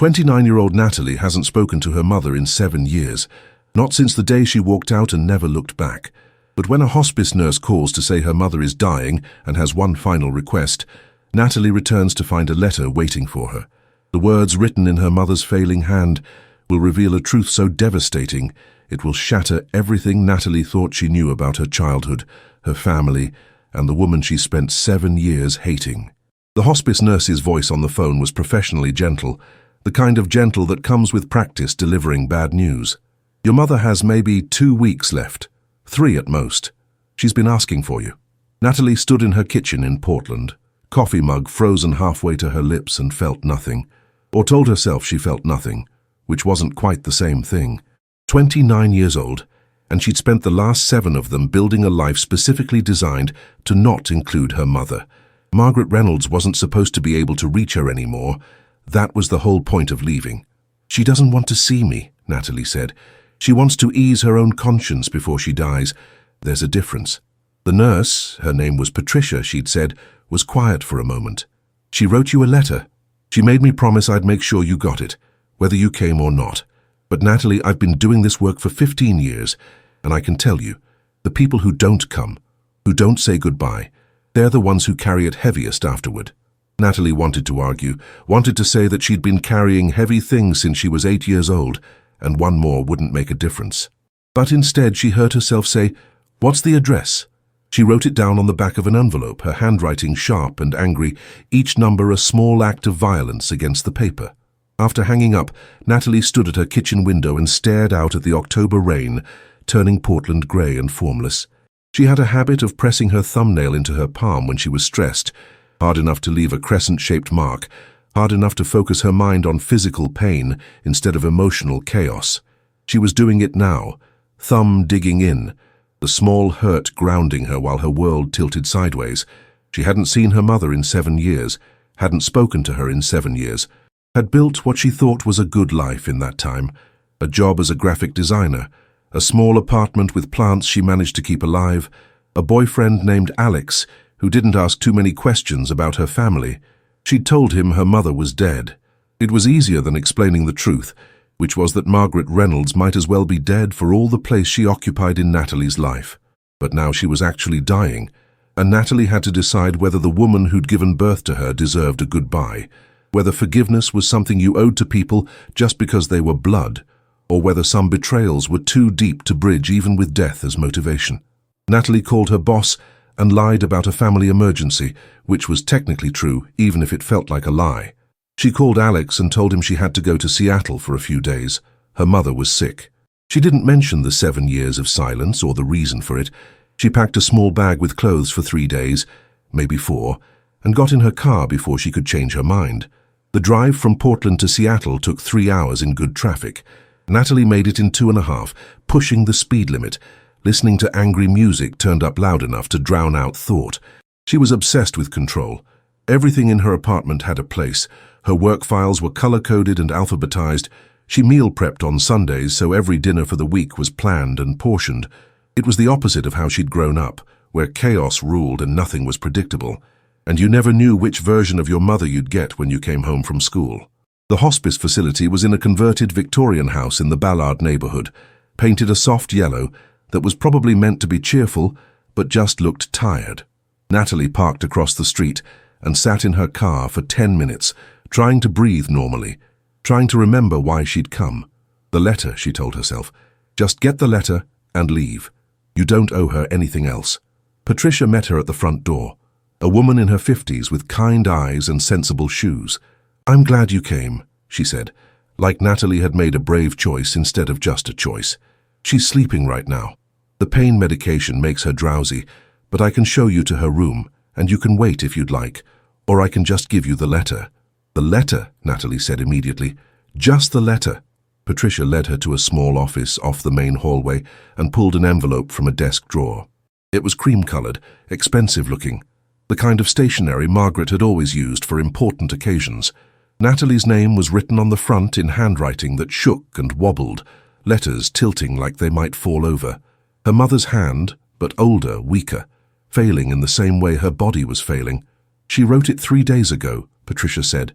29-year-old Natalie hasn't spoken to her mother in 7 years, not since the day she walked out and never looked back. But when a hospice nurse calls to say her mother is dying and has one final request, Natalie returns to find a letter waiting for her. The words written in her mother's failing hand will reveal a truth so devastating it will shatter everything Natalie thought she knew about her childhood, her family, and the woman she spent 7 years hating. The hospice nurse's voice on the phone was professionally gentle, the kind of gentle that comes with practice delivering bad news. Your mother has maybe 2 weeks left, 3 at most. She's been asking for you. Natalie stood in her kitchen in Portland, coffee mug frozen halfway to her lips, and felt nothing, or told herself she felt nothing, which wasn't quite the same thing. 29 years old, and she'd spent the last 7 of them building a life specifically designed to not include her mother. Margaret Reynolds wasn't supposed to be able to reach her anymore. That was the whole point of leaving. She doesn't want to see me, Natalie said. She wants to ease her own conscience before she dies. There's a difference. The nurse, her name was Patricia, she'd said, was quiet for a moment. She wrote you a letter. She made me promise I'd make sure you got it, whether you came or not. But Natalie, I've been doing this work for 15 years, and I can tell you, the people who don't come, who don't say goodbye, they're the ones who carry it heaviest afterward. Natalie wanted to argue, wanted to say that she'd been carrying heavy things since she was 8 years old, and one more wouldn't make a difference. But instead she heard herself say, "What's the address?" She wrote it down on the back of an envelope, her handwriting sharp and angry, each number a small act of violence against the paper. After hanging up, Natalie stood at her kitchen window and stared out at the October rain, turning Portland grey and formless. She had a habit of pressing her thumbnail into her palm when she was stressed, hard enough to leave a crescent-shaped mark, hard enough to focus her mind on physical pain instead of emotional chaos. She was doing it now, thumb digging in, the small hurt grounding her while her world tilted sideways. She hadn't seen her mother in 7 years, hadn't spoken to her in 7 years, had built what she thought was a good life in that time, a job as a graphic designer, a small apartment with plants she managed to keep alive, a boyfriend named Alex who didn't ask too many questions about her family. She'd told him her mother was dead. It was easier than explaining the truth, which was that Margaret Reynolds might as well be dead for all the place she occupied in Natalie's life. But now she was actually dying, and Natalie had to decide whether the woman who'd given birth to her deserved a goodbye, whether forgiveness was something you owed to people just because they were blood, or whether some betrayals were too deep to bridge even with death as motivation. Natalie called her boss and lied about a family emergency, which was technically true, even if it felt like a lie. She called Alex and told him she had to go to Seattle for a few days. Her mother was sick. She didn't mention the 7 years of silence or the reason for it. She packed a small bag with clothes for 3 days, maybe 4, and got in her car before she could change her mind. The drive from Portland to Seattle took 3 hours in good traffic. Natalie made it in 2.5, pushing the speed limit, listening to angry music turned up loud enough to drown out thought. She was obsessed with control. Everything in her apartment had a place. Her work files were color-coded and alphabetized. She meal prepped on Sundays, so every dinner for the week was planned and portioned. It was the opposite of how she'd grown up, where chaos ruled and nothing was predictable, and you never knew which version of your mother you'd get when you came home from school. The hospice facility was in a converted Victorian house in the Ballard neighborhood, painted a soft yellow that was probably meant to be cheerful, but just looked tired. Natalie parked across the street and sat in her car for 10 minutes, trying to breathe normally, trying to remember why she'd come. The letter, she told herself. Just get the letter and leave. You don't owe her anything else. Patricia met her at the front door, a woman in her 50s with kind eyes and sensible shoes. "I'm glad you came," she said, like Natalie had made a brave choice instead of just a choice. "She's sleeping right now. The pain medication makes her drowsy, but I can show you to her room, and you can wait if you'd like, or I can just give you the letter." "The letter," Natalie said immediately. "Just the letter." Patricia led her to a small office off the main hallway and pulled an envelope from a desk drawer. It was cream-colored, expensive-looking, the kind of stationery Margaret had always used for important occasions. Natalie's name was written on the front in handwriting that shook and wobbled, letters tilting like they might fall over. Her mother's hand, but older, weaker, failing in the same way her body was failing. "She wrote it 3 days ago," Patricia said.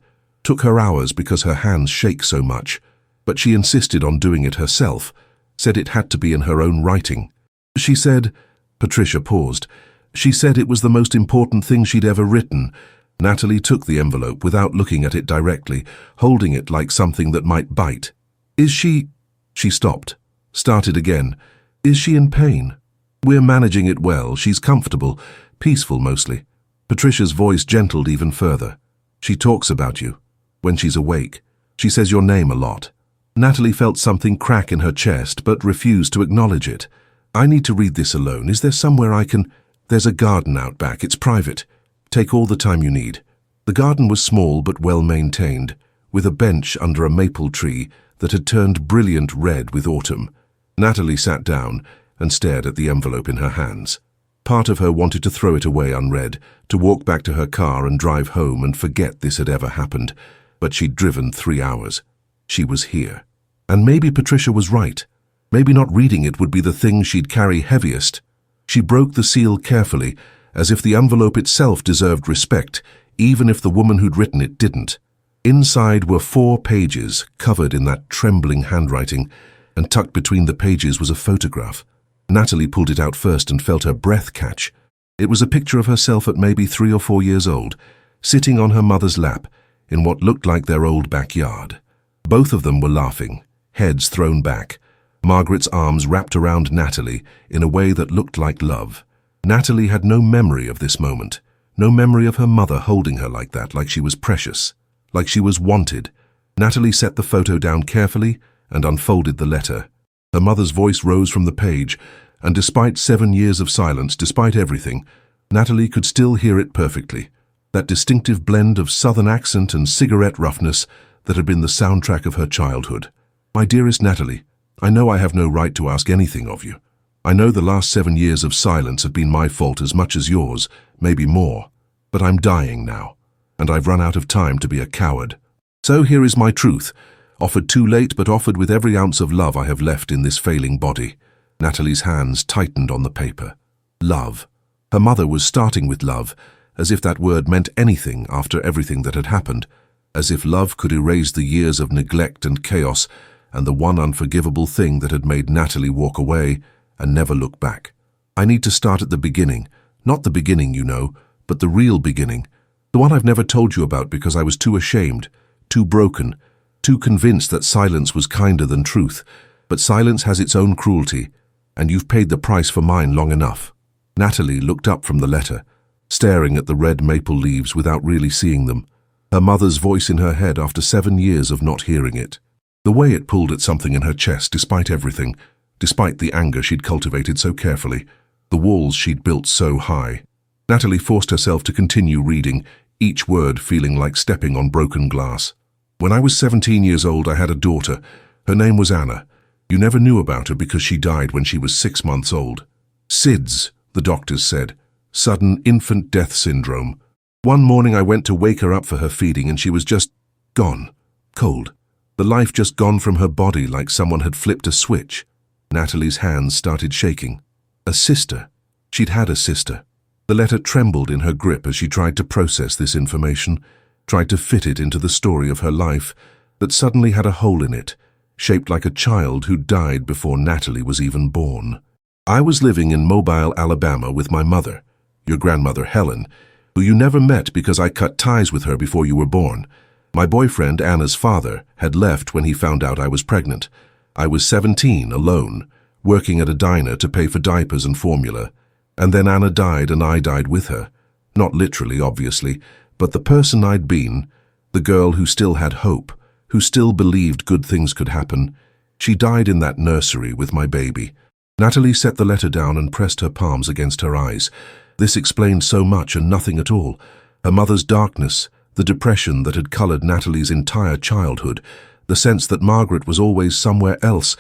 Took her hours because her hands shake so much, but she insisted on doing it herself, said it had to be in her own writing. She said, Patricia paused, she said it was the most important thing she'd ever written. Natalie took the envelope without looking at it directly, holding it like something that might bite. Is she... She stopped, started again. Is she in pain? We're managing it well, she's comfortable, peaceful mostly. Patricia's voice gentled even further. She talks about you. When she's awake, she says your name a lot. Natalie felt something crack in her chest, but refused to acknowledge it. I need to read this alone. Is there somewhere I can... There's a garden out back. It's private. Take all the time you need. The garden was small but well maintained, with a bench under a maple tree that had turned brilliant red with autumn. Natalie sat down and stared at the envelope in her hands. Part of her wanted to throw it away unread, to walk back to her car and drive home and forget this had ever happened. But she'd driven 3 hours. She was here. And maybe Patricia was right. Maybe not reading it would be the thing she'd carry heaviest. She broke the seal carefully, as if the envelope itself deserved respect, even if the woman who'd written it didn't. Inside were 4 pages, covered in that trembling handwriting, and tucked between the pages was a photograph. Natalie pulled it out first and felt her breath catch. It was a picture of herself at maybe 3 or 4 years old, sitting on her mother's lap, in what looked like their old backyard. Both of them were laughing, heads thrown back, Margaret's arms wrapped around Natalie in a way that looked like love. Natalie had no memory of this moment, no memory of her mother holding her like that, like she was precious, like she was wanted. Natalie set the photo down carefully and unfolded the letter. Her mother's voice rose from the page, and despite 7 years of silence, despite everything, Natalie could still hear it perfectly. That distinctive blend of southern accent and cigarette roughness that had been the soundtrack of her childhood. My dearest Natalie, I know I have no right to ask anything of you. I know the last 7 years of silence have been my fault as much as yours, maybe more. But I'm dying now, and I've run out of time to be a coward. So here is my truth, offered too late but offered with every ounce of love I have left in this failing body. Natalie's hands tightened on the paper. Love. Her mother was starting with love, as if that word meant anything after everything that had happened, as if love could erase the years of neglect and chaos and the one unforgivable thing that had made Natalie walk away and never look back. I need to start at the beginning, not the beginning, you know, but the real beginning, the one I've never told you about because I was too ashamed, too broken, too convinced that silence was kinder than truth. But silence has its own cruelty, and you've paid the price for mine long enough. Natalie looked up from the letter, staring at the red maple leaves without really seeing them, her mother's voice in her head after 7 years of not hearing it. The way it pulled at something in her chest despite everything, despite the anger she'd cultivated so carefully, the walls she'd built so high. Natalie forced herself to continue reading, each word feeling like stepping on broken glass. When I was 17 years old, I had a daughter. Her name was Anna. You never knew about her because she died when she was 6 months old. SIDS, the doctors said. Sudden infant death syndrome. One morning I went to wake her up for her feeding and she was just gone. Cold. The life just gone from her body like someone had flipped a switch. Natalie's hands started shaking. A sister. She'd had a sister. The letter trembled in her grip as she tried to process this information, tried to fit it into the story of her life that suddenly had a hole in it, shaped like a child who died before Natalie was even born. I was living in Mobile, Alabama with my mother, your grandmother Helen, who you never met because I cut ties with her before you were born. My boyfriend, Anna's father, had left when he found out I was pregnant. I was 17, alone, working at a diner to pay for diapers and formula. And then Anna died and I died with her. Not literally, obviously, but the person I'd been, the girl who still had hope, who still believed good things could happen, she died in that nursery with my baby. Natalie set the letter down and pressed her palms against her eyes. This explained so much and nothing at all. Her mother's darkness, the depression that had colored Natalie's entire childhood, the sense that Margaret was always somewhere else,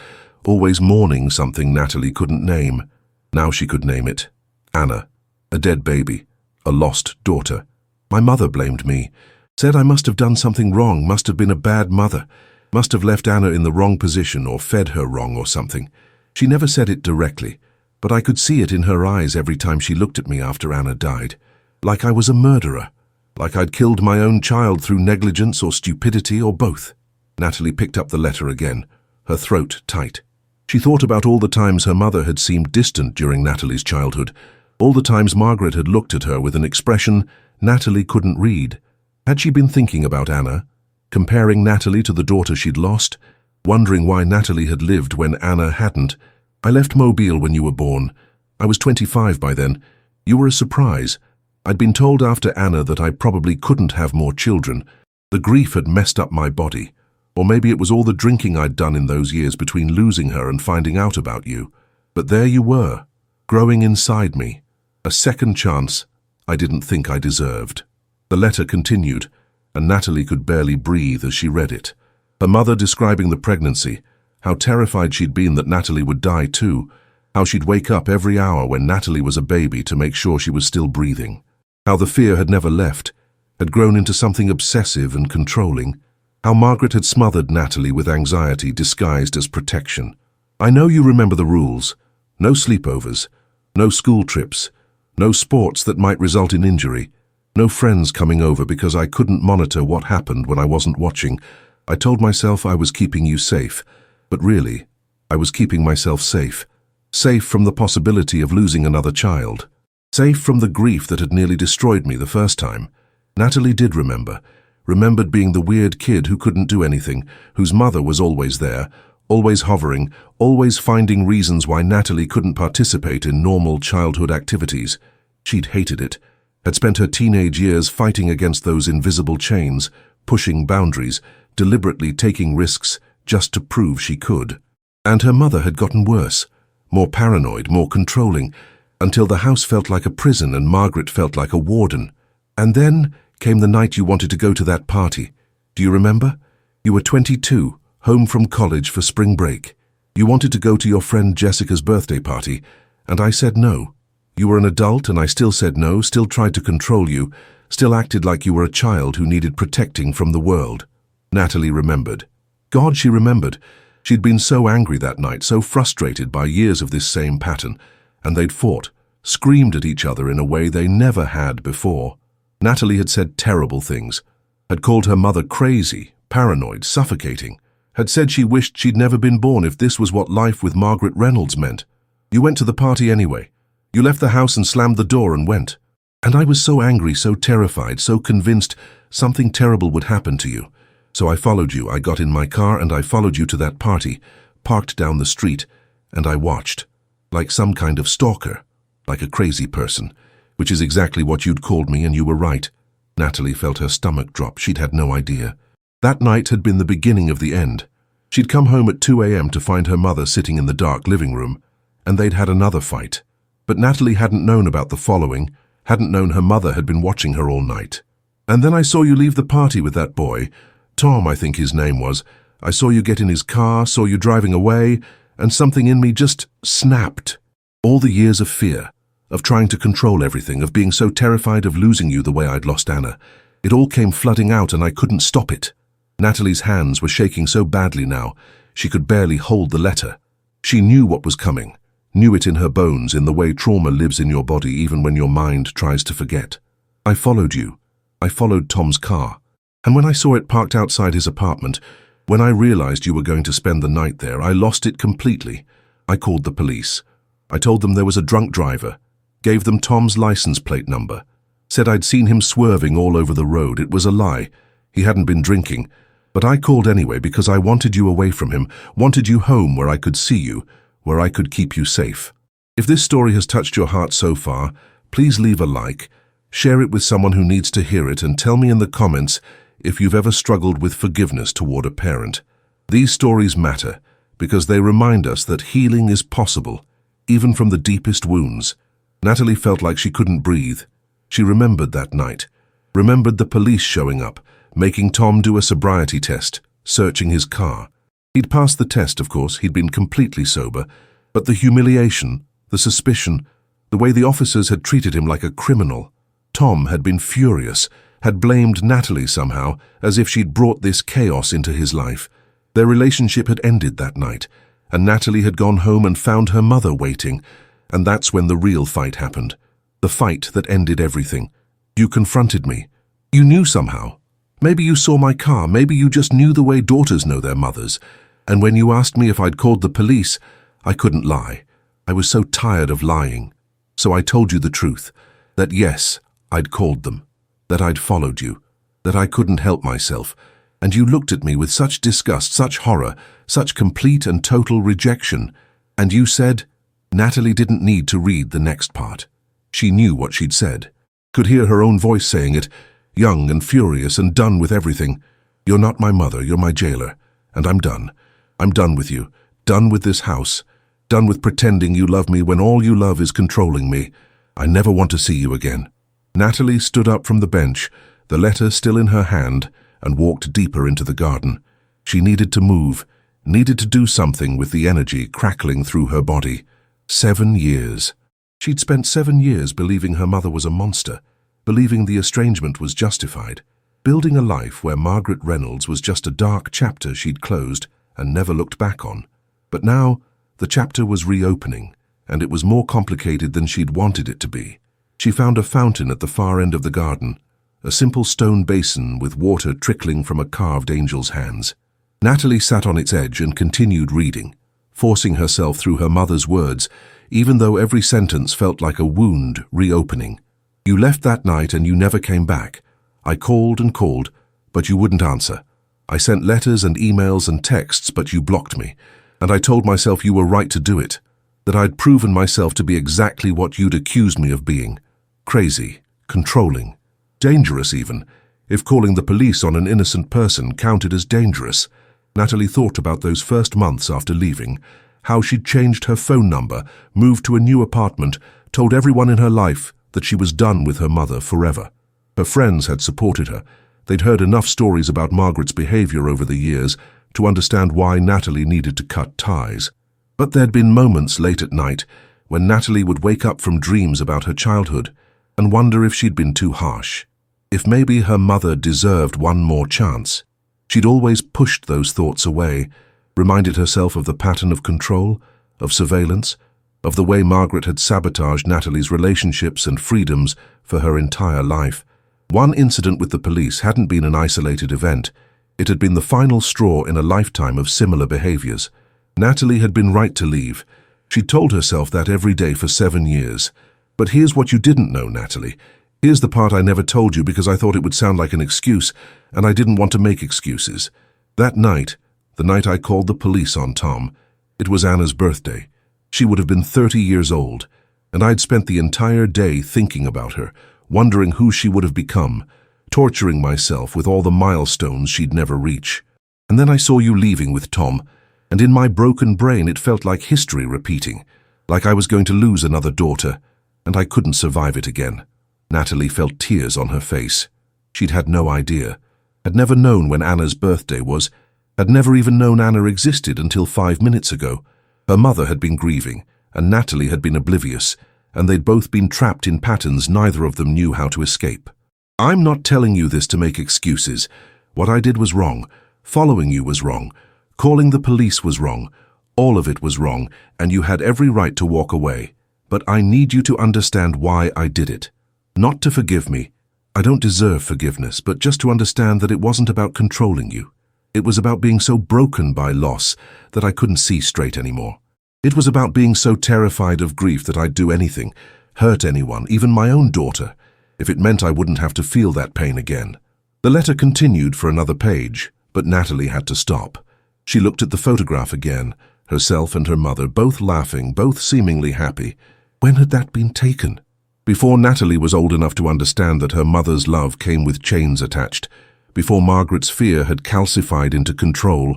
always mourning something Natalie couldn't name. Now she could name it. Anna. A dead baby. A lost daughter. My mother blamed me. Said I must have done something wrong, must have been a bad mother, must have left Anna in the wrong position or fed her wrong or something. She never said it directly, but I could see it in her eyes every time she looked at me after Anna died. Like I was a murderer. like I'd killed my own child through negligence or stupidity or both. Natalie picked up the letter again, her throat tight. She thought about all the times her mother had seemed distant during Natalie's childhood, all the times Margaret had looked at her with an expression Natalie couldn't read. Had she been thinking about Anna, comparing Natalie to the daughter she'd lost, wondering why Natalie had lived when Anna hadn't? I left Mobile when you were born. I was 25 by then. You were a surprise. I'd been told after Anna that I probably couldn't have more children. The grief had messed up my body. Or maybe it was all the drinking I'd done in those years between losing her and finding out about you. But there you were, growing inside me. A second chance I didn't think I deserved. The letter continued, and Natalie could barely breathe as she read it. Her mother describing the pregnancy, how terrified she'd been that Natalie would die too, how she'd wake up every hour when Natalie was a baby to make sure she was still breathing, how the fear had never left, had grown into something obsessive and controlling, how Margaret had smothered Natalie with anxiety disguised as protection. I know you remember the rules. No sleepovers, no school trips, no sports that might result in injury, no friends coming over because I couldn't monitor what happened when I wasn't watching. I told myself I was keeping you safe, but really, I was keeping myself safe. Safe from the possibility of losing another child. Safe from the grief that had nearly destroyed me the first time. Natalie did remembered being the weird kid who couldn't do anything, whose mother was always there, always hovering, always finding reasons why Natalie couldn't participate in normal childhood activities. She'd hated it, had spent her teenage years fighting against those invisible chains, pushing boundaries, deliberately taking risks just to prove she could. And her mother had gotten worse, more paranoid, more controlling, until the house felt like a prison and Margaret felt like a warden. And then came the night you wanted to go to that party. Do you remember? You were 22, home from college for spring break. You wanted to go to your friend Jessica's birthday party, and I said no. You were an adult and I still said no, still tried to control you, still acted like you were a child who needed protecting from the world. Natalie remembered. God, she remembered. She'd been so angry that night, so frustrated by years of this same pattern, and they'd fought, screamed at each other in a way they never had before. Natalie had said terrible things, had called her mother crazy, paranoid, suffocating, had said she wished she'd never been born if this was what life with Margaret Reynolds meant. You went to the party anyway. You left the house and slammed the door and went. And I was so angry, so terrified, so convinced something terrible would happen to you. So I followed you. I got in my car and I followed you to that party, parked down the street, and I watched, like some kind of stalker, like a crazy person, which is exactly what you'd called me, and you were right. Natalie felt her stomach drop. She'd had no idea. That night had been the beginning of the end. She'd come home at 2 a.m. to find her mother sitting in the dark living room, and they'd had another fight. But Natalie hadn't known about the following, hadn't known her mother had been watching her all night. And then I saw you leave the party with that boy, Tom, I think his name was. I saw you get in his car, saw you driving away, and something in me just snapped. All the years of fear, of trying to control everything, of being so terrified of losing you the way I'd lost Anna. It all came flooding out and I couldn't stop it. Natalie's hands were shaking so badly now, she could barely hold the letter. She knew what was coming, knew it in her bones, in the way trauma lives in your body even when your mind tries to forget. I followed you. I followed Tom's car. And when I saw it parked outside his apartment, when I realized you were going to spend the night there, I lost it completely. I called the police. I told them there was a drunk driver, gave them Tom's license plate number, said I'd seen him swerving all over the road. It was a lie. He hadn't been drinking. But I called anyway because I wanted you away from him, wanted you home where I could see you, where I could keep you safe. If this story has touched your heart so far, please leave a like, share it with someone who needs to hear it, and tell me in the comments if you've ever struggled with forgiveness toward a parent. These stories matter because they remind us that healing is possible, even from the deepest wounds. Natalie felt like she couldn't breathe. She remembered that night, remembered the police showing up, making Tom do a sobriety test, searching his car. He'd passed the test, of course, he'd been completely sober, but the humiliation, the suspicion, the way the officers had treated him like a criminal. Tom had been furious, had blamed Natalie somehow, as if she'd brought this chaos into his life. Their relationship had ended that night, and Natalie had gone home and found her mother waiting, and that's when the real fight happened. The fight that ended everything. You confronted me. You knew somehow. Maybe you saw my car, maybe you just knew the way daughters know their mothers. And when you asked me if I'd called the police, I couldn't lie. I was so tired of lying. So I told you the truth, that yes, I'd called them, that I'd followed you, that I couldn't help myself. And you looked at me with such disgust, such horror, such complete and total rejection. And you said, Natalie didn't need to read the next part. She knew what she'd said, could hear her own voice saying it, young and furious and done with everything. You're not my mother, you're my jailer, and I'm done. I'm done with you, done with this house, done with pretending you love me when all you love is controlling me. I never want to see you again. Natalie stood up from the bench, the letter still in her hand, and walked deeper into the garden. She needed to move, needed to do something with the energy crackling through her body. 7 years. She'd spent 7 years believing her mother was a monster, believing the estrangement was justified, building a life where Margaret Reynolds was just a dark chapter she'd closed and never looked back on. But now, the chapter was reopening, and it was more complicated than she'd wanted it to be. She found a fountain at the far end of the garden, a simple stone basin with water trickling from a carved angel's hands. Natalie sat on its edge and continued reading, forcing herself through her mother's words, even though every sentence felt like a wound reopening. You left that night and you never came back. I called and called, but you wouldn't answer. I sent letters and emails and texts, but you blocked me. And I told myself you were right to do it, that I'd proven myself to be exactly what you'd accused me of being. Crazy, controlling, dangerous even, if calling the police on an innocent person counted as dangerous. Natalie thought about those first months after leaving, how she'd changed her phone number, moved to a new apartment, told everyone in her life that she was done with her mother forever. Her friends had supported her. They'd heard enough stories about Margaret's behavior over the years to understand why Natalie needed to cut ties. But there'd been moments late at night when Natalie would wake up from dreams about her childhood and wonder if she'd been too harsh, if maybe her mother deserved one more chance. She'd always pushed those thoughts away, reminded herself of the pattern of control, of surveillance, of the way Margaret had sabotaged Natalie's relationships and freedoms for her entire life. One incident with the police hadn't been an isolated event. It had been the final straw in a lifetime of similar behaviors. Natalie had been right to leave. She'd told herself that every day for 7 years. But here's what you didn't know, Natalie. Here's the part I never told you because I thought it would sound like an excuse, and I didn't want to make excuses. That night, the night I called the police on Tom, it was Anna's birthday. She would have been 30 years old, and I'd spent the entire day thinking about her, wondering who she would have become, torturing myself with all the milestones she'd never reach. And then I saw you leaving with Tom, and in my broken brain it felt like history repeating, like I was going to lose another daughter, and I couldn't survive it again. Natalie felt tears on her face. She'd had no idea, had never known when Anna's birthday was, had never even known Anna existed until 5 minutes ago. Her mother had been grieving, and Natalie had been oblivious, and they'd both been trapped in patterns neither of them knew how to escape. I'm not telling you this to make excuses. What I did was wrong. Following you was wrong. Calling the police was wrong. All of it was wrong, and you had every right to walk away. But I need you to understand why I did it. Not to forgive me. I don't deserve forgiveness, but just to understand that it wasn't about controlling you. It was about being so broken by loss that I couldn't see straight anymore. It was about being so terrified of grief that I'd do anything, hurt anyone, even my own daughter, if it meant I wouldn't have to feel that pain again. The letter continued for another page, but Natalie had to stop. She looked at the photograph again, herself and her mother, both laughing, both seemingly happy. When had that been taken? Before Natalie was old enough to understand that her mother's love came with chains attached, before Margaret's fear had calcified into control,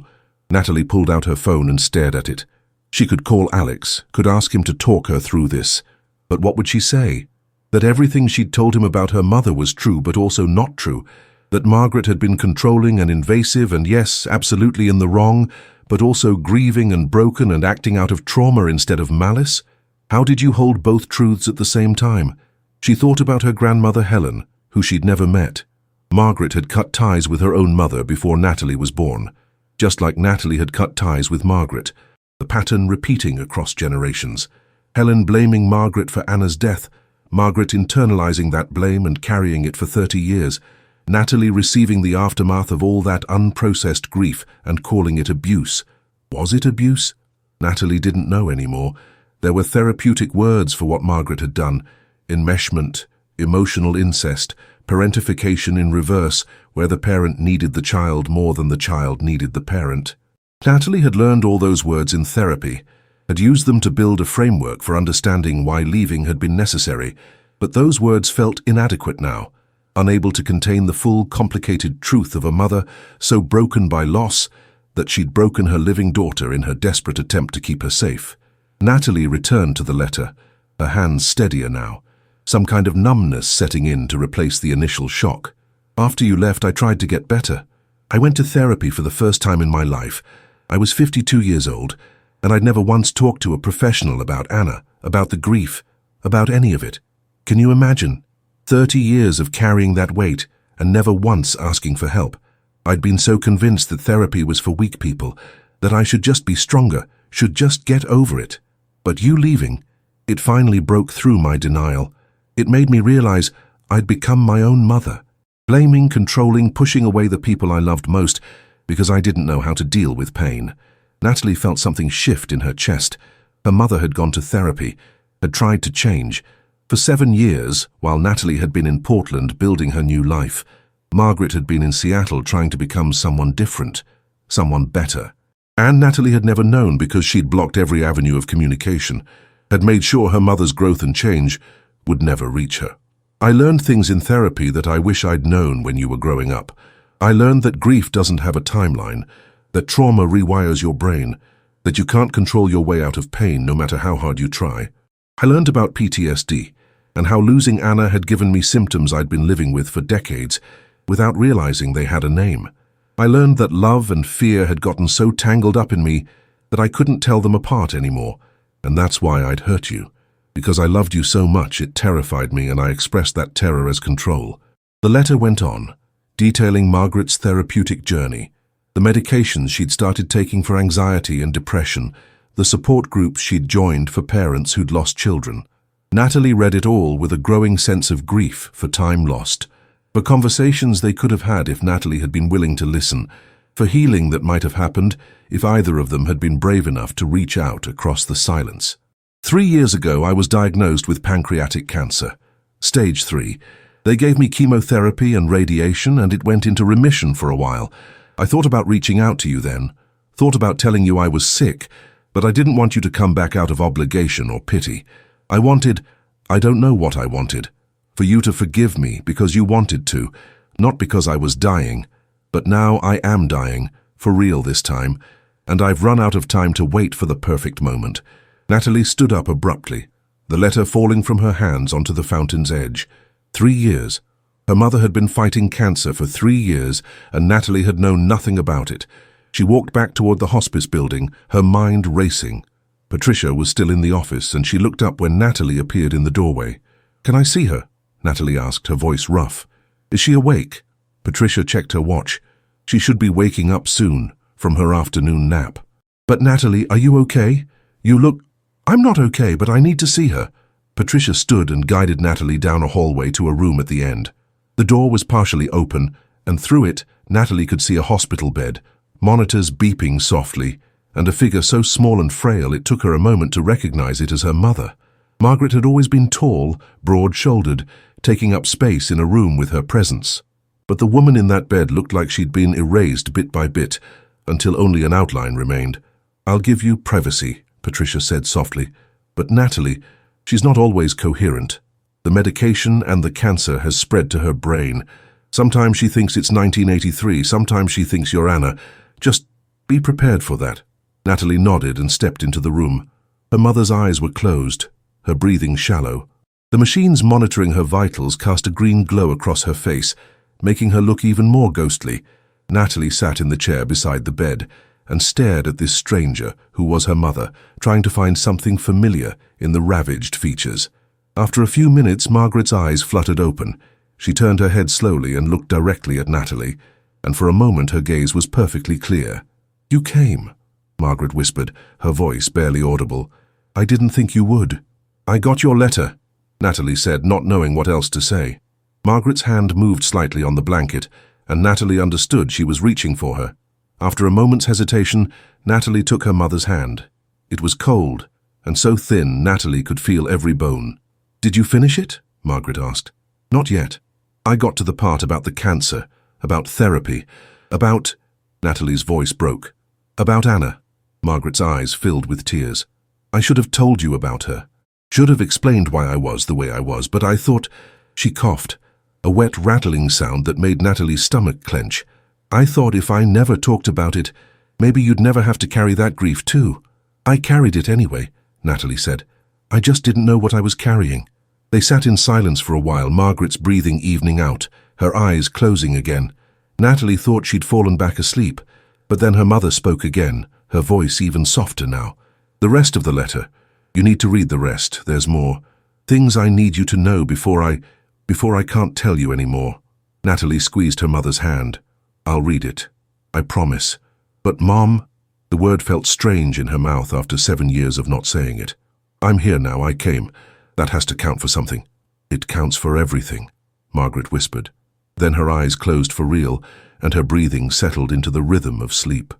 Natalie pulled out her phone and stared at it. She could call Alex, could ask him to talk her through this. But what would she say? That everything she'd told him about her mother was true but also not true, that Margaret had been controlling and invasive and yes, absolutely in the wrong, but also grieving and broken and acting out of trauma instead of malice? How did you hold both truths at the same time? She thought about her grandmother Helen, who she'd never met. Margaret had cut ties with her own mother before Natalie was born, just like Natalie had cut ties with Margaret, the pattern repeating across generations. Helen blaming Margaret for Anna's death, Margaret internalizing that blame and carrying it for 30 years. Natalie receiving the aftermath of all that unprocessed grief and calling it abuse. Was it abuse? Natalie didn't know anymore. There were therapeutic words for what Margaret had done. Enmeshment, emotional incest, parentification in reverse, where the parent needed the child more than the child needed the parent. Natalie had learned all those words in therapy, had used them to build a framework for understanding why leaving had been necessary, but those words felt inadequate now, unable to contain the full, complicated truth of a mother so broken by loss that she'd broken her living daughter in her desperate attempt to keep her safe. Natalie returned to the letter, her hands steadier now, some kind of numbness setting in to replace the initial shock. After you left, I tried to get better. I went to therapy for the first time in my life. I was 52 years old, and I'd never once talked to a professional about Anna, about the grief, about any of it. Can you imagine? 30 years of carrying that weight and never once asking for help. I'd been so convinced that therapy was for weak people, that I should just be stronger, should just get over it. But you leaving, it finally broke through my denial. It made me realize I'd become my own mother, blaming, controlling, pushing away the people I loved most because I didn't know how to deal with pain. Natalie felt something shift in her chest. Her mother had gone to therapy, had tried to change. For 7 years, while Natalie had been in Portland building her new life, Margaret had been in Seattle trying to become someone different, someone better. And Natalie had never known because she'd blocked every avenue of communication, had made sure her mother's growth and change would never reach her. I learned things in therapy that I wish I'd known when you were growing up. I learned that grief doesn't have a timeline, that trauma rewires your brain, that you can't control your way out of pain no matter how hard you try. I learned about PTSD and how losing Anna had given me symptoms I'd been living with for decades without realizing they had a name. I learned that love and fear had gotten so tangled up in me that I couldn't tell them apart anymore, and that's why I'd hurt you. Because I loved you so much, it terrified me, and I expressed that terror as control. The letter went on, detailing Margaret's therapeutic journey, the medications she'd started taking for anxiety and depression, the support groups she'd joined for parents who'd lost children. Natalie read it all with a growing sense of grief for time lost, for conversations they could have had if Natalie had been willing to listen, for healing that might have happened if either of them had been brave enough to reach out across the silence. 3 years ago, I was diagnosed with pancreatic cancer. Stage 3. They gave me chemotherapy and radiation, and it went into remission for a while. I thought about reaching out to you then, thought about telling you I was sick, but I didn't want you to come back out of obligation or pity. I don't know what I wanted, for you to forgive me because you wanted to, not because I was dying. But now I am dying, for real this time, and I've run out of time to wait for the perfect moment. Natalie stood up abruptly, the letter falling from her hands onto the fountain's edge. 3 years. Her mother had been fighting cancer for 3 years, and Natalie had known nothing about it. She walked back toward the hospice building, her mind racing. Patricia was still in the office, and she looked up when Natalie appeared in the doorway. "Can I see her?" Natalie asked, her voice rough. "Is she awake?" Patricia checked her watch. She should be waking up soon, from her afternoon nap. "But Natalie, are you okay? You look—" "I'm not okay, but I need to see her." Patricia stood and guided Natalie down a hallway to a room at the end. The door was partially open, and through it, Natalie could see a hospital bed, monitors beeping softly, and a figure so small and frail it took her a moment to recognize it as her mother. Margaret had always been tall, broad-shouldered, taking up space in a room with her presence. But the woman in that bed looked like she'd been erased bit by bit, until only an outline remained. "I'll give you privacy," Patricia said softly. "But Natalie, she's not always coherent. The medication and the cancer has spread to her brain. Sometimes she thinks it's 1983, sometimes she thinks you're Anna. Just be prepared for that." Natalie nodded and stepped into the room. Her mother's eyes were closed, her breathing shallow. The machines monitoring her vitals cast a green glow across her face, making her look even more ghostly. Natalie sat in the chair beside the bed and stared at this stranger who was her mother, trying to find something familiar in the ravaged features. After a few minutes, Margaret's eyes fluttered open. She turned her head slowly and looked directly at Natalie, and for a moment her gaze was perfectly clear. "You came," Margaret whispered, her voice barely audible. "I didn't think you would." "I got your letter," Natalie said, not knowing what else to say. Margaret's hand moved slightly on the blanket, and Natalie understood she was reaching for her. After a moment's hesitation, Natalie took her mother's hand. It was cold, and so thin Natalie could feel every bone. "Did you finish it?" Margaret asked. "Not yet. I got to the part about the cancer, about therapy, about—" Natalie's voice broke. "About Anna." Margaret's eyes filled with tears. "I should have told you about her. Should have explained why I was the way I was, but I thought—" She coughed, a wet rattling sound that made Natalie's stomach clench. "I thought if I never talked about it, maybe you'd never have to carry that grief too." "I carried it anyway," Natalie said. "I just didn't know what I was carrying." They sat in silence for a while, Margaret's breathing evening out, her eyes closing again. Natalie thought she'd fallen back asleep, but then her mother spoke again, her voice even softer now. "The rest of the letter. You need to read the rest. There's more. Things I need you to know before I can't tell you anymore." Natalie squeezed her mother's hand. "I'll read it. I promise. But Mom—" The word felt strange in her mouth after 7 years of not saying it. "I'm here now. I came. That has to count for something." "It counts for everything," Margaret whispered. Then her eyes closed for real, and her breathing settled into the rhythm of sleep.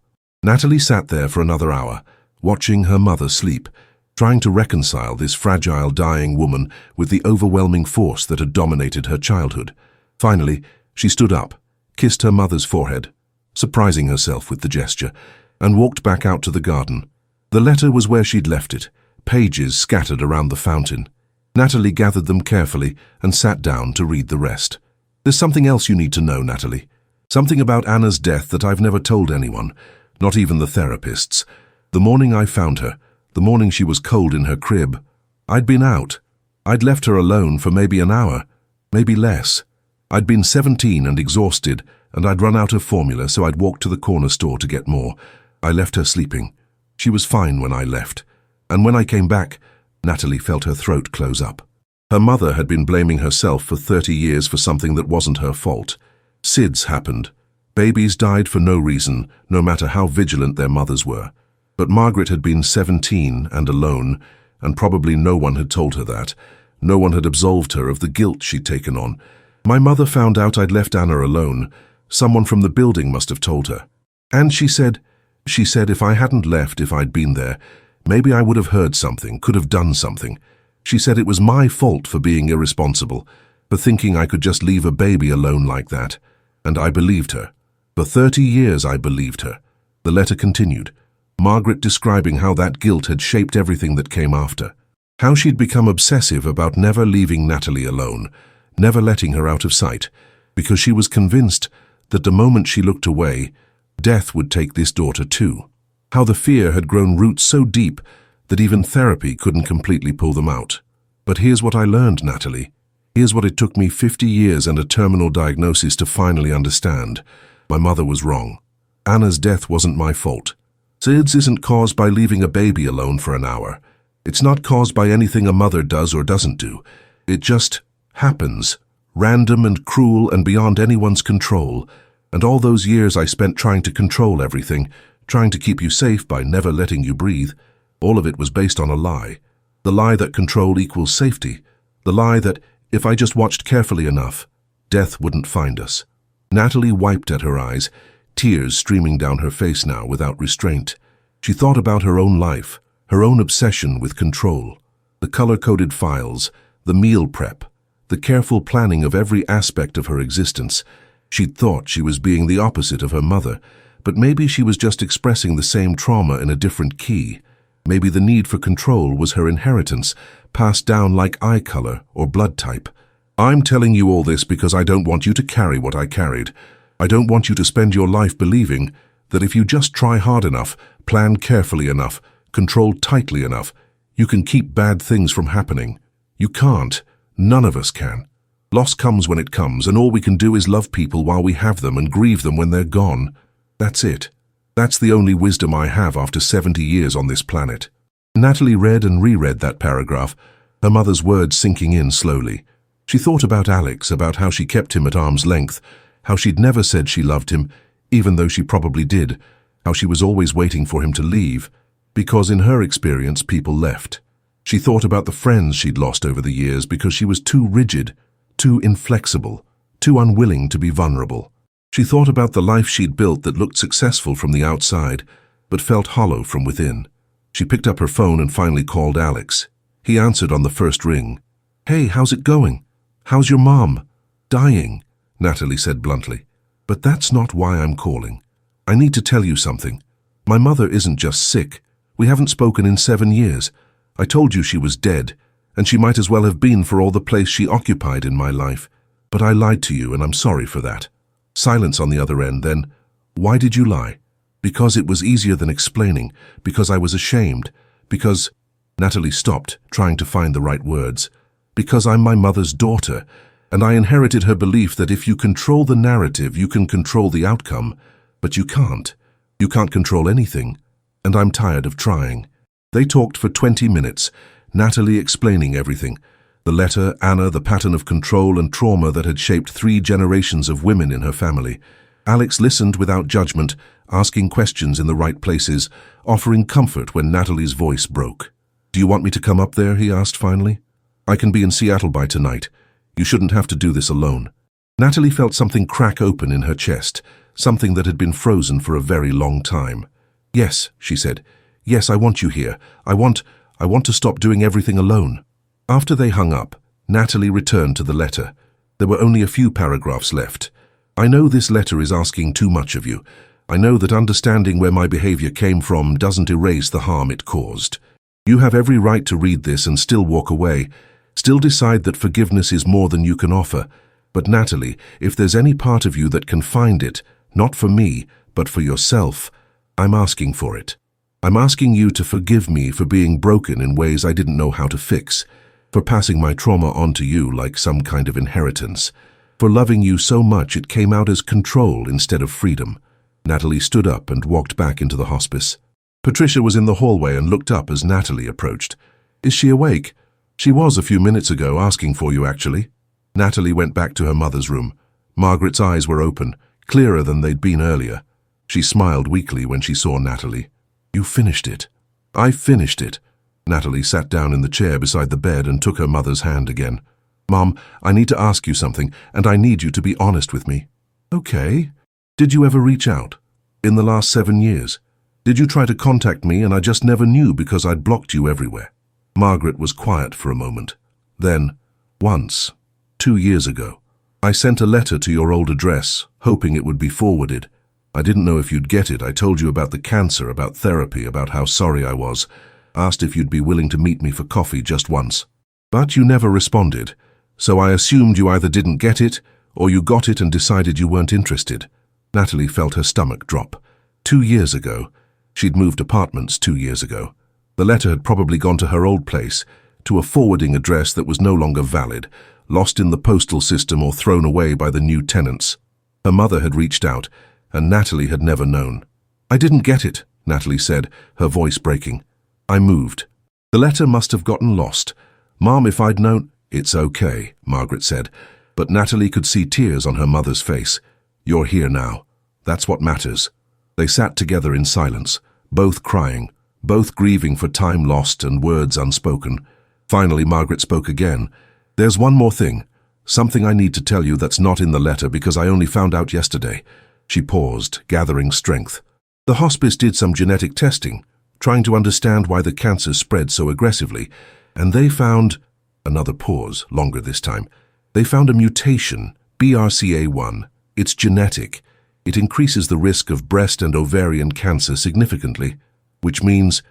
Natalie sat there for another hour, watching her mother sleep, trying to reconcile this fragile, dying woman with the overwhelming force that had dominated her childhood. Finally, she stood up, kissed her mother's forehead, surprising herself with the gesture, and walked back out to the garden. The letter was where she'd left it, pages scattered around the fountain. Natalie gathered them carefully and sat down to read the rest. "There's something else you need to know, Natalie. Something about Anna's death that I've never told anyone, not even the therapists. The morning I found her, the morning she was cold in her crib, I'd been out. I'd left her alone for maybe an hour, maybe less. I'd been 17 and exhausted, and I'd run out of formula, so I'd walked to the corner store to get more. I left her sleeping. She was fine when I left. And when I came back—" Natalie felt her throat close up. Her mother had been blaming herself for 30 years for something that wasn't her fault. SIDS happened. Babies died for no reason, no matter how vigilant their mothers were. But Margaret had been 17 and alone, and probably no one had told her that. No one had absolved her of the guilt she'd taken on. "My mother found out I'd left Anna alone. Someone from the building must have told her. And she said if I hadn't left, if I'd been there, maybe I would have heard something, could have done something. She said it was my fault for being irresponsible, for thinking I could just leave a baby alone like that. And I believed her. For 30 years I believed her." The letter continued, Margaret describing how that guilt had shaped everything that came after. How she'd become obsessive about never leaving Natalie alone, never letting her out of sight, because she was convinced that the moment she looked away, death would take this daughter too. How the fear had grown roots so deep that even therapy couldn't completely pull them out. "But here's what I learned, Natalie. Here's what it took me 50 years and a terminal diagnosis to finally understand. My mother was wrong. Anna's death wasn't my fault. SIDS isn't caused by leaving a baby alone for an hour. It's not caused by anything a mother does or doesn't do. It just happens, random and cruel and beyond anyone's control. And all those years I spent trying to control everything, trying to keep you safe by never letting you breathe, all of it was based on a lie. The lie that control equals safety. The lie that, if I just watched carefully enough, death wouldn't find us." Natalie wiped at her eyes, tears streaming down her face now without restraint. She thought about her own life, her own obsession with control, the color-coded files, the meal prep, the careful planning of every aspect of her existence. She'd thought she was being the opposite of her mother, but maybe she was just expressing the same trauma in a different key. Maybe the need for control was her inheritance, passed down like eye color or blood type. "I'm telling you all this because I don't want you to carry what I carried. I don't want you to spend your life believing that if you just try hard enough, plan carefully enough, control tightly enough, you can keep bad things from happening. You can't. None of us can. Loss comes when it comes, and all we can do is love people while we have them and grieve them when they're gone. That's it. That's the only wisdom I have after 70 years on this planet." Natalie read and reread that paragraph, her mother's words sinking in slowly. She thought about Alex, about how she kept him at arm's length, how she'd never said she loved him, even though she probably did, how she was always waiting for him to leave, because in her experience people left. She thought about the friends she'd lost over the years because she was too rigid, too inflexible, too unwilling to be vulnerable. She thought about the life she'd built that looked successful from the outside, but felt hollow from within. She picked up her phone and finally called Alex. He answered on the first ring. "Hey, how's it going? How's your mom?" "Dying," Natalie said bluntly. "But that's not why I'm calling. I need to tell you something. My mother isn't just sick. We haven't spoken in 7 years. I told you she was dead, and she might as well have been for all the place she occupied in my life. But I lied to you, and I'm sorry for that." Silence on the other end, then, "Why did you lie?" "Because it was easier than explaining, because I was ashamed, because—" Natalie stopped, trying to find the right words. "Because I'm my mother's daughter, and I inherited her belief that if you control the narrative, you can control the outcome. But you can't. You can't control anything. And I'm tired of trying." They talked for 20 minutes, Natalie explaining everything. The letter, Anna, the pattern of control and trauma that had shaped 3 generations of women in her family. Alex listened without judgment, asking questions in the right places, offering comfort when Natalie's voice broke. "Do you want me to come up there?" he asked finally. "I can be in Seattle by tonight. You shouldn't have to do this alone." Natalie felt something crack open in her chest, something that had been frozen for a very long time. "Yes," she said. "Yes, I want you here. I want to stop doing everything alone." After they hung up, Natalie returned to the letter. There were only a few paragraphs left. "I know this letter is asking too much of you. I know that understanding where my behavior came from doesn't erase the harm it caused. You have every right to read this and still walk away, still decide that forgiveness is more than you can offer. But Natalie, if there's any part of you that can find it, not for me, but for yourself, I'm asking for it. I'm asking you to forgive me for being broken in ways I didn't know how to fix, for passing my trauma on to you like some kind of inheritance, for loving you so much it came out as control instead of freedom." Natalie stood up and walked back into the hospice. Patricia was in the hallway and looked up as Natalie approached. "Is she awake?" "She was a few minutes ago, asking for you, actually." Natalie went back to her mother's room. Margaret's eyes were open, clearer than they'd been earlier. She smiled weakly when she saw Natalie. "You finished it." "I finished it." Natalie sat down in the chair beside the bed and took her mother's hand again. "Mom, I need to ask you something, and I need you to be honest with me." "Okay. Did you ever reach out? In the last 7 years? Did you try to contact me and I just never knew because I'd blocked you everywhere?" Margaret was quiet for a moment. Then, "Once, 2 years ago, I sent a letter to your old address, hoping it would be forwarded. I didn't know if you'd get it. I told you about the cancer, about therapy, about how sorry I was. Asked if you'd be willing to meet me for coffee just once. But you never responded, so I assumed you either didn't get it, or you got it and decided you weren't interested." Natalie felt her stomach drop. 2 years ago. She'd moved apartments 2 years ago. The letter had probably gone to her old place, to a forwarding address that was no longer valid, lost in the postal system or thrown away by the new tenants. Her mother had reached out, and Natalie had never known. "I didn't get it," Natalie said, her voice breaking. "I moved. The letter must have gotten lost. Mom, if I'd known—" "It's okay," Margaret said, but Natalie could see tears on her mother's face. "You're here now. That's what matters." They sat together in silence, both crying, both grieving for time lost and words unspoken. Finally, Margaret spoke again. "There's one more thing. Something I need to tell you that's not in the letter because I only found out yesterday." She paused, gathering strength. "The hospice did some genetic testing, trying to understand why the cancer spread so aggressively, and they found—" Another pause, longer this time. "They found a mutation, BRCA1. It's genetic. It increases the risk of breast and ovarian cancer significantly. Which means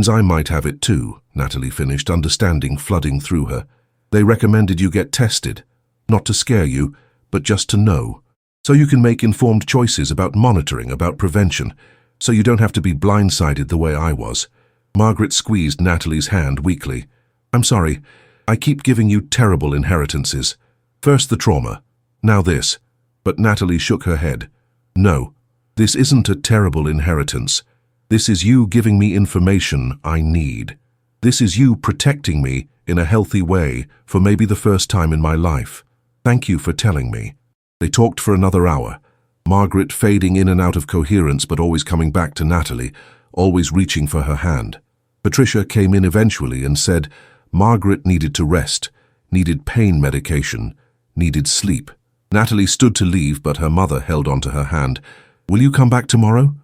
I might have it too," Natalie finished, understanding flooding through her. "They recommended you get tested, not to scare you, but just to know. So you can make informed choices about monitoring, about prevention, so you don't have to be blindsided the way I was." Margaret squeezed Natalie's hand weakly. "I'm sorry. I keep giving you terrible inheritances. First the trauma, now this." But Natalie shook her head. "No, this isn't a terrible inheritance. This is you giving me information I need. This is you protecting me in a healthy way for maybe the first time in my life. Thank you for telling me." They talked for another hour, Margaret fading in and out of coherence but always coming back to Natalie, always reaching for her hand. Patricia came in eventually and said Margaret needed to rest, needed pain medication, needed sleep. Natalie stood to leave, but her mother held onto her hand. "Will you come back tomorrow?"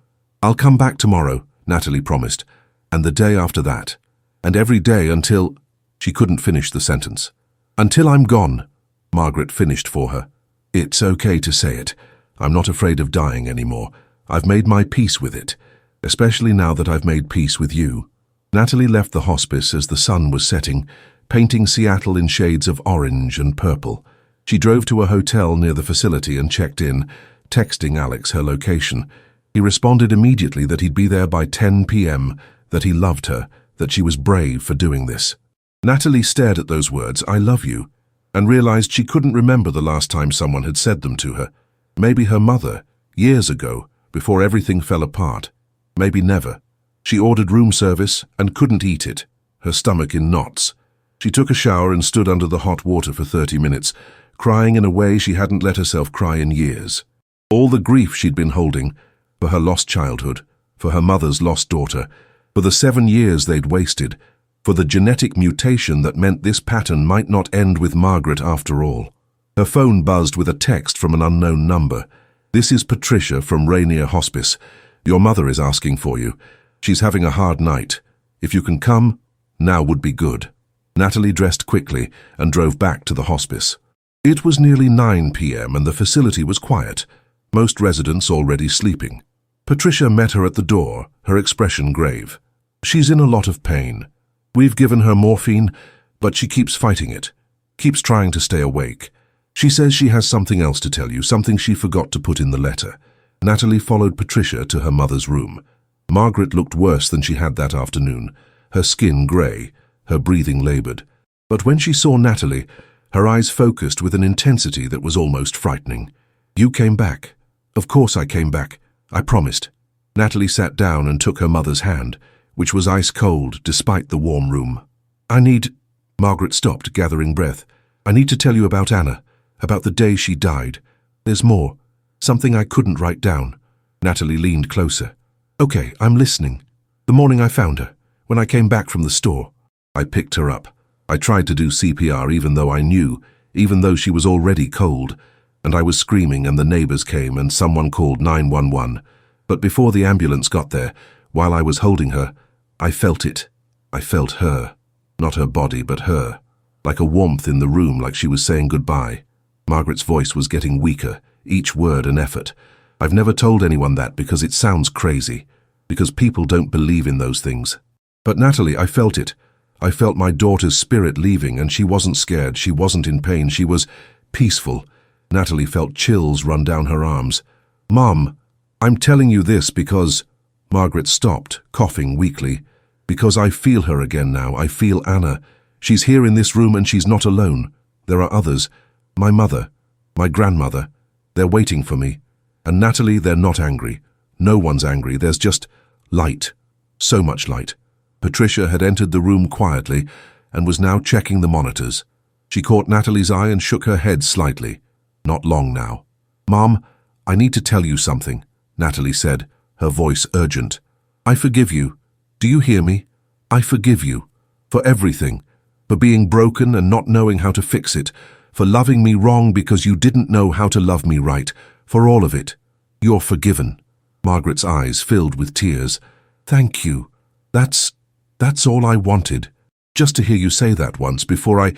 "I'll come back tomorrow," Natalie promised, "and the day after that, and every day until—" She couldn't finish the sentence. "Until I'm gone," Margaret finished for her. "It's okay to say it. I'm not afraid of dying anymore. I've made my peace with it, especially now that I've made peace with you." Natalie left the hospice as the sun was setting, painting Seattle in shades of orange and purple. She drove to a hotel near the facility and checked in, texting Alex her location. He responded immediately that he'd be there by 10 p.m., that he loved her, that she was brave for doing this. Natalie stared at those words, "I love you," and realized she couldn't remember the last time someone had said them to her. Maybe her mother, years ago, before everything fell apart. Maybe never. She ordered room service and couldn't eat it, her stomach in knots. She took a shower and stood under the hot water for 30 minutes, crying in a way she hadn't let herself cry in years. All the grief she'd been holding, for her lost childhood, for her mother's lost daughter, for the 7 years they'd wasted, for the genetic mutation that meant this pattern might not end with Margaret after all. Her phone buzzed with a text from an unknown number. "This is Patricia from Rainier Hospice. Your mother is asking for you. She's having a hard night. If you can come, now would be good." Natalie dressed quickly and drove back to the hospice. It was nearly 9 p.m. and the facility was quiet, most residents already sleeping. Patricia met her at the door, her expression grave. "She's in a lot of pain. We've given her morphine, but she keeps fighting it, keeps trying to stay awake. She says she has something else to tell you, something she forgot to put in the letter." Natalie followed Patricia to her mother's room. Margaret looked worse than she had that afternoon, her skin grey, her breathing laboured. But when she saw Natalie, her eyes focused with an intensity that was almost frightening. "You came back." "Of course I came back. I promised." Natalie sat down and took her mother's hand, which was ice cold despite the warm room. "I need—" Margaret stopped, gathering breath. "I need to tell you about Anna, about the day she died. There's more, something I couldn't write down." Natalie leaned closer. "Okay, I'm listening. The morning I found her, when I came back from the store. I picked her up. I tried to do CPR even though I knew, even though she was already cold, and I was screaming and the neighbors came and someone called 911. But before the ambulance got there, while I was holding her, I felt it. I felt her. Not her body, but her. Like a warmth in the room, like she was saying goodbye." Margaret's voice was getting weaker, each word an effort. "I've never told anyone that because it sounds crazy, because people don't believe in those things. But Natalie, I felt it. I felt my daughter's spirit leaving, and she wasn't scared, she wasn't in pain, she was peaceful." Natalie felt chills run down her arms. "Mom, I'm telling you this because—" Margaret stopped, coughing weakly. "Because I feel her again now. I feel Anna. She's here in this room and she's not alone. There are others. My mother, my grandmother. They're waiting for me. And Natalie, they're not angry. No one's angry. There's just light. So much light." Patricia had entered the room quietly and was now checking the monitors. She caught Natalie's eye and shook her head slightly. Not long now. "Mom, I need to tell you something," Natalie said, her voice urgent. "I forgive you. Do you hear me? I forgive you. For everything. For being broken and not knowing how to fix it. For loving me wrong because you didn't know how to love me right. For all of it. You're forgiven." Margaret's eyes filled with tears. "Thank you. That's all I wanted. Just to hear you say that once before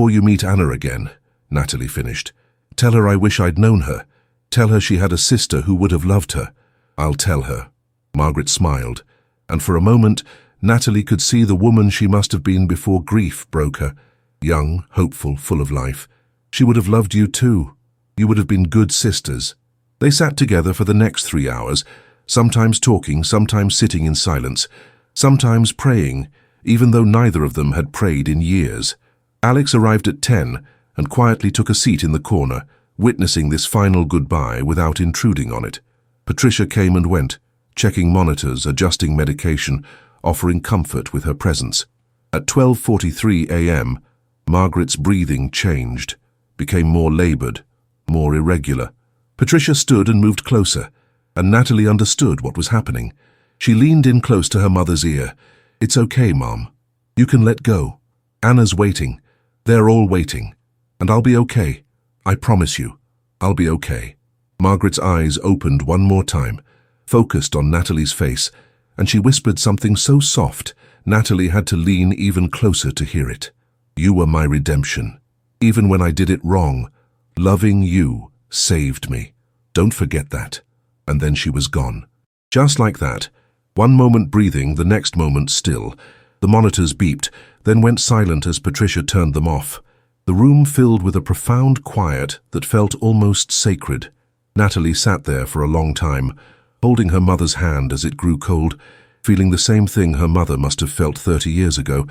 you meet Anna again," Natalie finished. "Tell her I wish I'd known her. Tell her she had a sister who would have loved her." "I'll tell her." Margaret smiled, and for a moment Natalie could see the woman she must have been before grief broke her. Young, hopeful, full of life. She would have loved you too. You would have been good sisters. They sat together for the next 3 hours, sometimes talking, sometimes sitting in silence, sometimes praying, even though neither of them had prayed in years. Alex arrived at 10 and quietly took a seat in the corner, witnessing this final goodbye without intruding on it. Patricia came and went, checking monitors, adjusting medication, offering comfort with her presence. At 12:43 a.m., Margaret's breathing changed, became more laboured, more irregular. Patricia stood and moved closer, and Natalie understood what was happening. She leaned in close to her mother's ear. "It's okay, Mom. You can let go. Anna's waiting. They're all waiting. And I'll be okay. I promise you. I'll be okay." Margaret's eyes opened one more time, focused on Natalie's face, and she whispered something so soft, Natalie had to lean even closer to hear it. "You were my redemption. Even when I did it wrong, loving you saved me. Don't forget that." And then she was gone. Just like that. One moment breathing, the next moment still. The monitors beeped, then went silent as Patricia turned them off. The room filled with a profound quiet that felt almost sacred. Natalie sat there for a long time, holding her mother's hand as it grew cold, feeling the same thing her mother must have felt 30 years ago,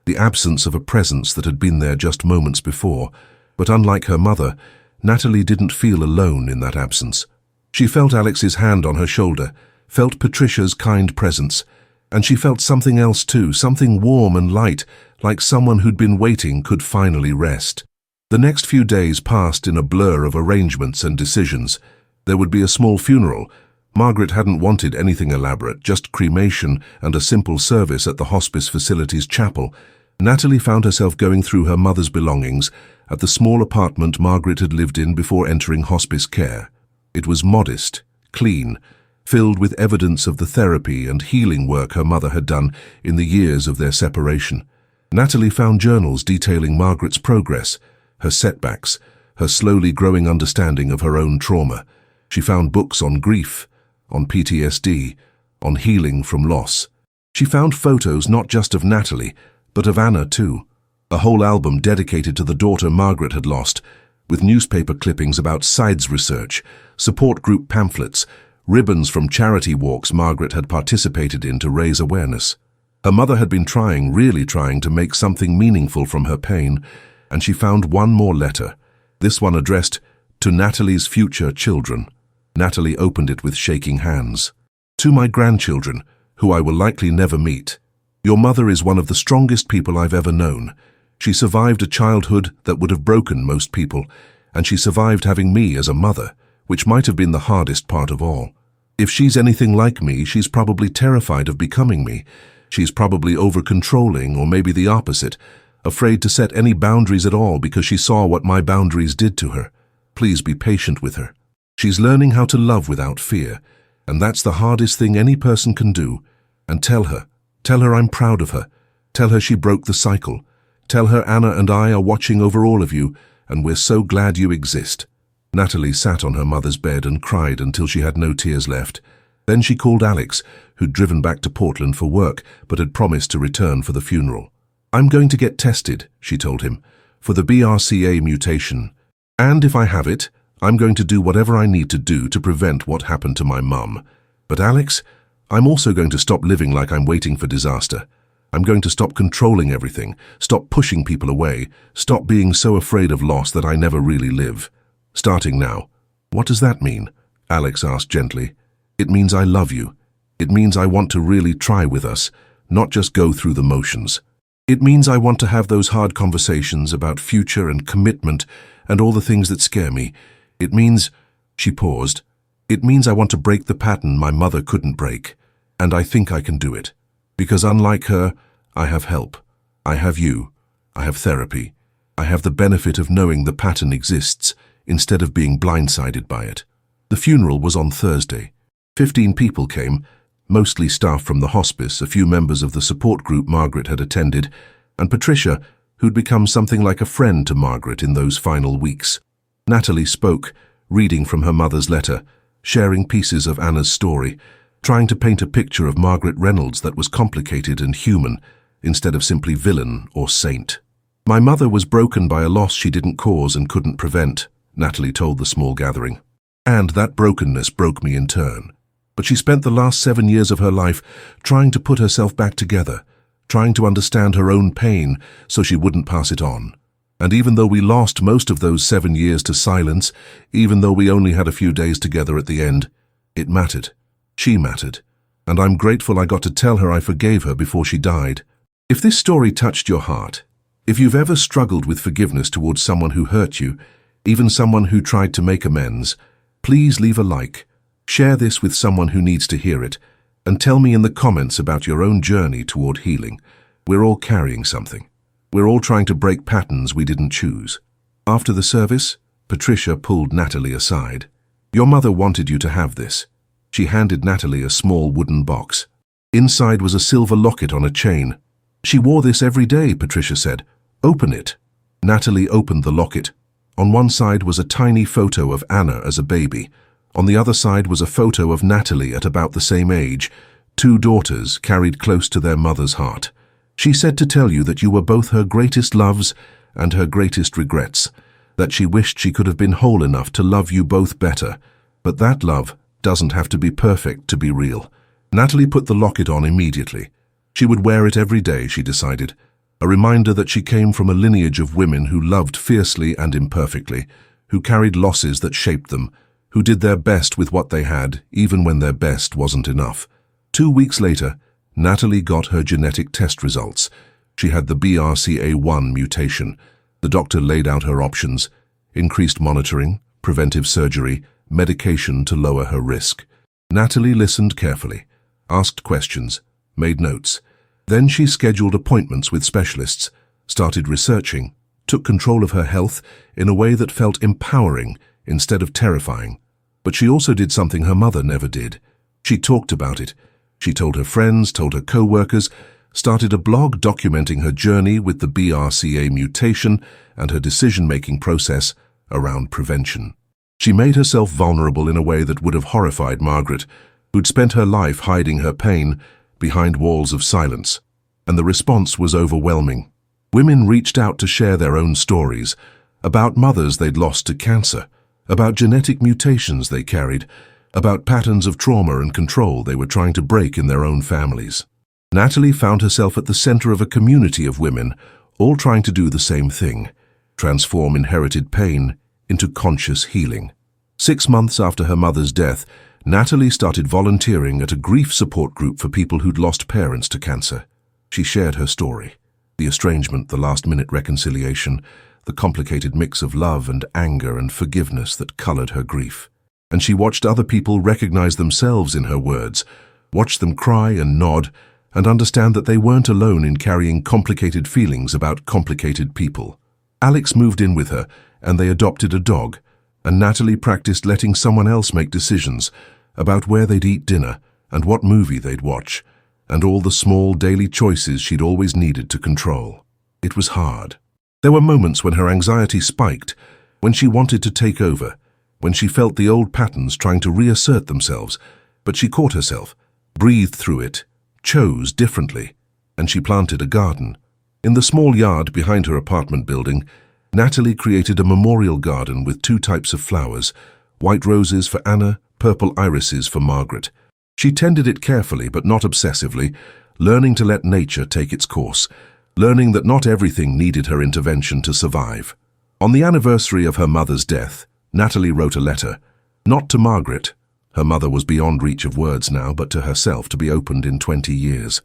the absence of a presence that had been there just moments before. But unlike her mother, Natalie didn't feel alone in that absence. She felt Alex's hand on her shoulder, felt Patricia's kind presence, and she felt something else too, something warm and light, like someone who'd been waiting could finally rest. The next few days passed in a blur of arrangements and decisions. There would be a small funeral. Margaret hadn't wanted anything elaborate, just cremation and a simple service at the hospice facility's chapel. Natalie found herself going through her mother's belongings at the small apartment Margaret had lived in before entering hospice care. It was modest, clean, filled with evidence of the therapy and healing work her mother had done in the years of their separation. Natalie found journals detailing Margaret's progress, her setbacks, her slowly growing understanding of her own trauma. She found books on grief, on PTSD, on healing from loss. She found photos not just of Natalie, but of Anna too. A whole album dedicated to the daughter Margaret had lost, with newspaper clippings about SIDS research, support group pamphlets, ribbons from charity walks Margaret had participated in to raise awareness. Her mother had been really trying to make something meaningful from her pain, and she found one more letter, this one addressed to Natalie's future children. Natalie opened it with shaking hands. "To my grandchildren, who I will likely never meet. Your mother is one of the strongest people I've ever known. She survived a childhood that would have broken most people, and she survived having me as a mother, which might have been the hardest part of all. If she's anything like me, she's probably terrified of becoming me. She's probably over-controlling, or maybe the opposite, afraid to set any boundaries at all because she saw what my boundaries did to her. Please be patient with her. She's learning how to love without fear, and that's the hardest thing any person can do. And tell her I'm proud of her. Tell her she broke the cycle. Tell her Anna and I are watching over all of you, and we're so glad you exist." Natalie sat on her mother's bed and cried until she had no tears left. Then she called Alex, who'd driven back to Portland for work but had promised to return for the funeral. "I'm going to get tested," she told him, "for the BRCA mutation. And if I have it, I'm going to do whatever I need to do to prevent what happened to my mum. But Alex, I'm also going to stop living like I'm waiting for disaster. I'm going to stop controlling everything, stop pushing people away, stop being so afraid of loss that I never really live. Starting now." "What does that mean?" Alex asked gently. "It means I love you. It means I want to really try with us, not just go through the motions. It means I want to have those hard conversations about future and commitment and all the things that scare me. It means—" She paused. "It means I want to break the pattern my mother couldn't break. And I think I can do it. Because unlike her, I have help. I have you. I have therapy. I have the benefit of knowing the pattern exists, instead of being blindsided by it." The funeral was on Thursday. 15 people came, mostly staff from the hospice, a few members of the support group Margaret had attended, and Patricia, who'd become something like a friend to Margaret in those final weeks. Natalie spoke, reading from her mother's letter, sharing pieces of Anna's story, trying to paint a picture of Margaret Reynolds that was complicated and human, instead of simply villain or saint. "My mother was broken by a loss she didn't cause and couldn't prevent," Natalie told the small gathering. "And that brokenness broke me in turn. But she spent the last 7 years of her life trying to put herself back together, trying to understand her own pain so she wouldn't pass it on. And even though we lost most of those 7 years to silence, even though we only had a few days together at the end, it mattered. She mattered. And I'm grateful I got to tell her I forgave her before she died." If this story touched your heart, if you've ever struggled with forgiveness towards someone who hurt you, even someone who tried to make amends, please leave a like, share this with someone who needs to hear it, and tell me in the comments about your own journey toward healing. We're all carrying something. We're all trying to break patterns we didn't choose. After the service, Patricia pulled Natalie aside. Your mother wanted you to have this. She handed Natalie a small wooden box. Inside was a silver locket on a chain. She wore this every day, Patricia said. Open it. Natalie opened the locket. On one side was a tiny photo of Anna as a baby. On the other side was a photo of Natalie at about the same age, two daughters carried close to their mother's heart. She said to tell you that you were both her greatest loves and her greatest regrets, that she wished she could have been whole enough to love you both better, but that love doesn't have to be perfect to be real. Natalie put the locket on immediately. She would wear it every day, she decided, a reminder that she came from a lineage of women who loved fiercely and imperfectly, who carried losses that shaped them, who did their best with what they had, even when their best wasn't enough. 2 weeks later, Natalie got her genetic test results. She had the BRCA1 mutation. The doctor laid out her options: increased monitoring, preventive surgery, medication to lower her risk. Natalie listened carefully, asked questions, made notes. Then she scheduled appointments with specialists, started researching, took control of her health in a way that felt empowering instead of terrifying. But she also did something her mother never did. She talked about it. She told her friends, told her co-workers, started a blog documenting her journey with the BRCA mutation and her decision-making process around prevention. She made herself vulnerable in a way that would have horrified Margaret, who'd spent her life hiding her pain behind walls of silence. And the response was overwhelming. Women reached out to share their own stories, about mothers they'd lost to cancer, about genetic mutations they carried, about patterns of trauma and control they were trying to break in their own families. Natalie found herself at the center of a community of women, all trying to do the same thing: transform inherited pain into conscious healing. 6 months after her mother's death, Natalie started volunteering at a grief support group for people who'd lost parents to cancer. She shared her story: the estrangement, the last-minute reconciliation, the complicated mix of love and anger and forgiveness that colored her grief. And she watched other people recognize themselves in her words, watched them cry and nod, and understand that they weren't alone in carrying complicated feelings about complicated people. Alex moved in with her, and they adopted a dog, and Natalie practiced letting someone else make decisions about where they'd eat dinner and what movie they'd watch, and all the small daily choices she'd always needed to control. It was hard. There were moments when her anxiety spiked, when she wanted to take over, when she felt the old patterns trying to reassert themselves, but she caught herself, breathed through it, chose differently, and she planted a garden. In the small yard behind her apartment building, Natalie created a memorial garden with 2 types of flowers: white roses for Anna, purple irises for Margaret. She tended it carefully but not obsessively, learning to let nature take its course, learning that not everything needed her intervention to survive. On the anniversary of her mother's death, Natalie wrote a letter, not to Margaret. Her mother was beyond reach of words now, but to herself, to be opened in 20 years.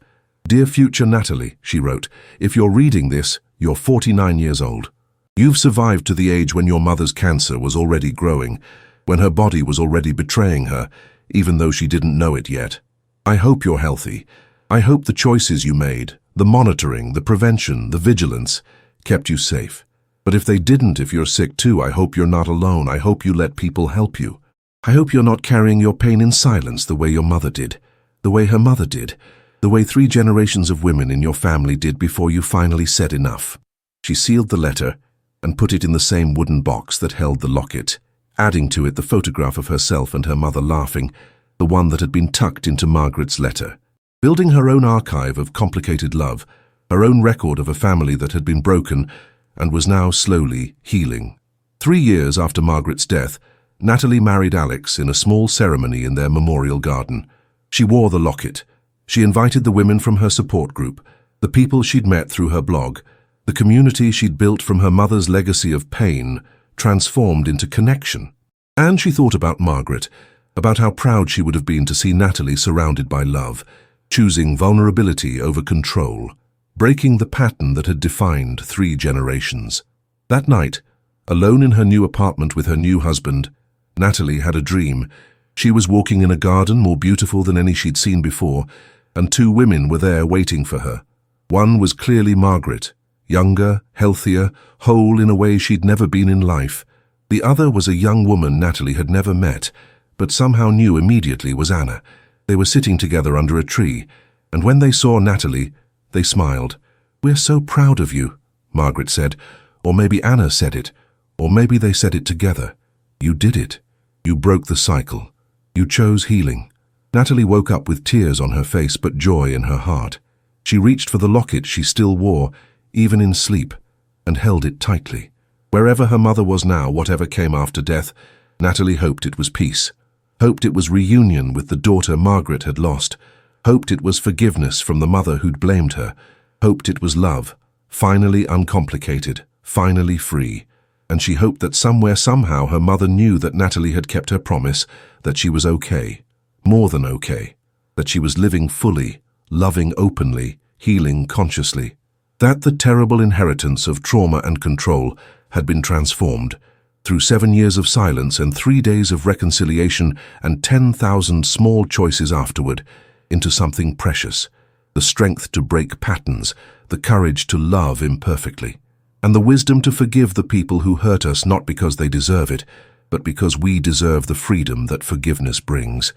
Dear future Natalie, she wrote, if you're reading this, you're 49 years old. You've survived to the age when your mother's cancer was already growing, when her body was already betraying her, even though she didn't know it yet. I hope you're healthy. I hope the choices you made, the monitoring, the prevention, the vigilance, kept you safe. But if they didn't, if you're sick too, I hope you're not alone. I hope you let people help you. I hope you're not carrying your pain in silence the way your mother did, the way her mother did, the way 3 generations of women in your family did before you finally said enough. She sealed the letter and put it in the same wooden box that held the locket, adding to it the photograph of herself and her mother laughing, the one that had been tucked into Margaret's letter. Building her own archive of complicated love, her own record of a family that had been broken and was now slowly healing. 3 years after Margaret's death, Natalie married Alex in a small ceremony in their memorial garden. She wore the locket. She invited the women from her support group, the people she'd met through her blog, the community she'd built from her mother's legacy of pain, transformed into connection. And she thought about Margaret, about how proud she would have been to see Natalie surrounded by love, choosing vulnerability over control, breaking the pattern that had defined 3 generations. That night, alone in her new apartment with her new husband, Natalie had a dream. She was walking in a garden more beautiful than any she'd seen before, and 2 women were there waiting for her. One was clearly Margaret, younger, healthier, whole in a way she'd never been in life. The other was a young woman Natalie had never met, but somehow knew immediately was Anna. They were sitting together under a tree, and when they saw Natalie, they smiled. "We're so proud of you," Margaret said. Or maybe Anna said it, or maybe they said it together. "You did it. You broke the cycle. You chose healing." Natalie woke up with tears on her face but joy in her heart. She reached for the locket she still wore, even in sleep, and held it tightly. Wherever her mother was now, whatever came after death, Natalie hoped it was peace. Hoped it was reunion with the daughter Margaret had lost. Hoped it was forgiveness from the mother who'd blamed her. Hoped it was love, finally uncomplicated, finally free. And she hoped that somewhere, somehow, her mother knew that Natalie had kept her promise, that she was okay, more than okay, that she was living fully, loving openly, healing consciously. That the terrible inheritance of trauma and control had been transformed, through 7 years of silence and 3 days of reconciliation and 10,000 small choices afterward, into something precious, the strength to break patterns, the courage to love imperfectly, and the wisdom to forgive the people who hurt us not because they deserve it, but because we deserve the freedom that forgiveness brings.